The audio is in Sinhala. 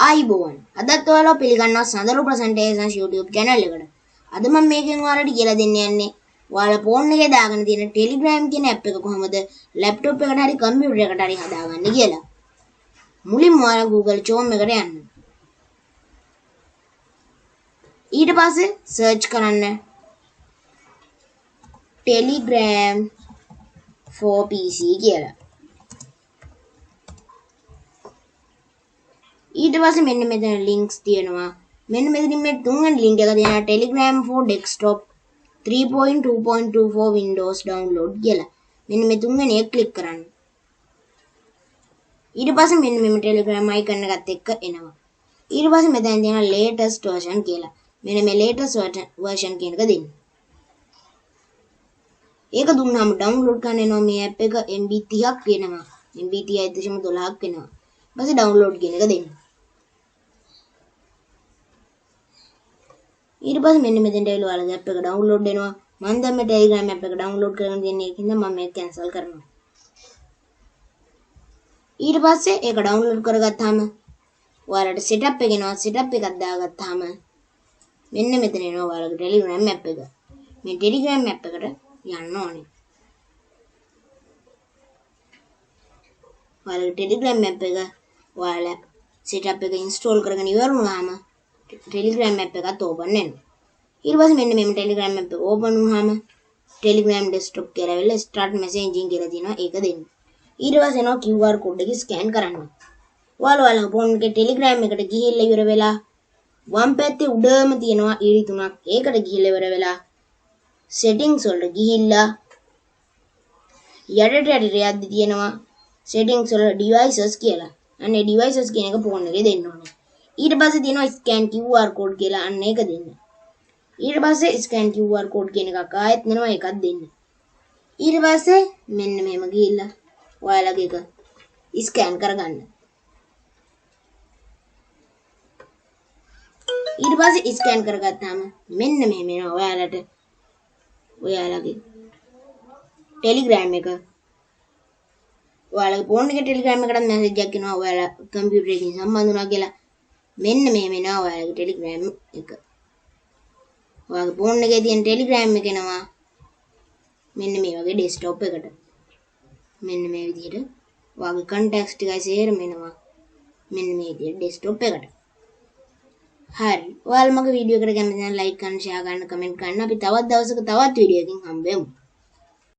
ආයිබෝවන් අදත් ඔයාලා පිළිගන්නවා සඳරු ප්‍රසන්ටේෂන්ස් YouTube channel එකට. අද මම මේකෙන් ඔයාලට කියලා දෙන්න යන්නේ ඔයාලා ෆෝන් එකේ දාගෙන තියෙන Telegram කියන app එක කොහොමද laptop එකට හරි computer එකට හරි හදාගන්නේ කියලා. මුලින්ම ඔයාලා Google Chrome එකට යන්න. ඊට පස්සේ search කරන්න Telegram for PC කියලා. ඊට පස්සේ මෙන්න මෙතන links තියෙනවා. මෙන්න මෙතනින් මේ තුන්වෙනි link එක තියෙනවා Telegram for desktop 3.2.24 Windows download කියලා. මෙන්න මේ තුන්වෙනි එක click කරන්න. ඊට පස්සේ මෙන්න මේ Telegram icon එකත් එක්ක එනවා. ඊට පස්සේ මෙතන තියෙනවා latest version කියලා. මෙන්න මේ latest version කියන එක දෙන්න. ඒක දුන්නාම download කරන්න එනවා මේ app එක MB 30ක් වෙනවා. MB 30.12ක් වෙනවා. ඊපස්සේ download කියන එක දෙන්න. ඊට පස්සේ මෙන්න මෙතෙන්ට ඇවිල්ලා ඔයාලගේ app එක download වෙනවා. මම දැන් මේ Telegram app එක download කරගෙන තියෙන එකකින්ද මම මේක cancel කරනවා. ඊට පස්සේ ඒක download කරගත්තාම ඔයාලට setup එක එනවා. setup එකක් දාගත්තාම මෙන්න මෙතන එනවා ඔයාලගේ Telegram app එක. මේ Telegram app එකට යන්න ඕනේ. ඔයාලගේ Telegram app එක ඔයාලා setup එක install කරගෙන ඉවර වුණාම Telegram app එකත් open වෙනවා. ඊට පස්සේ මෙන්න මේ Telegram app එක open වුණාම Telegram desktop කියලා වෙලා start messaging කියලා තියෙනවා ඒක දෙන්න. ඊට පස්සේ එනවා QR code එක scan කරන්න. ඔයාලා ෆෝන් එකේ Telegram එකට ගිහිල්ලා ඉවර වෙලා වම් පැත්තේ උඩම තියෙනවා ඊරි තුනක්. ඒකට ගිහිල්ලා ඉවර වෙලා settings වලට ගිහිල්ලා යටට යද්දි තියෙනවා settings වල devices කියලා. අනේ devices කියන එක ෆෝන් එකේ දෙන්න ඕනේ. ඊට පස්සේ තියෙනවා scan QR code කියලා අන්න ඒක දෙන්න. ඊට පස්සේ scan QR code කියන එකක් ආයෙත් දෙනවා ඒකක් දෙන්න. ඊට පස්සේ මෙන්න මෙහෙම ගිහිල්ලා ඔයාලගේ එක scan කරගන්න. ඊට පස්සේ scan කරගත්තාම මෙන්න මෙහෙම එනවා ඔයාලට ඔයාලගේ Telegram එක ඔයාලගේ ෆෝන් එකේ Telegram එකට මැසේජ් එකක් එනවා ඔයාලා කම්පියුටර් එකකින් සම්බන්ධ වුණා කියලා. මෙන්න මෙහෙම එනවා ඔයාලගේ Telegram එක. ඔයාලගේ ෆෝන් එකේ තියෙන Telegram එක එනවා මෙන්න මේ වගේ desktop එකට. මෙන්න මේ විදිහට ඔයාලගේ contacts ටිකයි සේරම එනවා මෙන්න මේ විදිහට desktop එකට. හරි. ඔයාලා මගේ වීඩියෝ එකට කැමති නම් like කරන්න, share කරන්න, comment කරන්න. අපි තවත් දවසක තවත් වීඩියෝ එකකින් හම්බ වෙමු.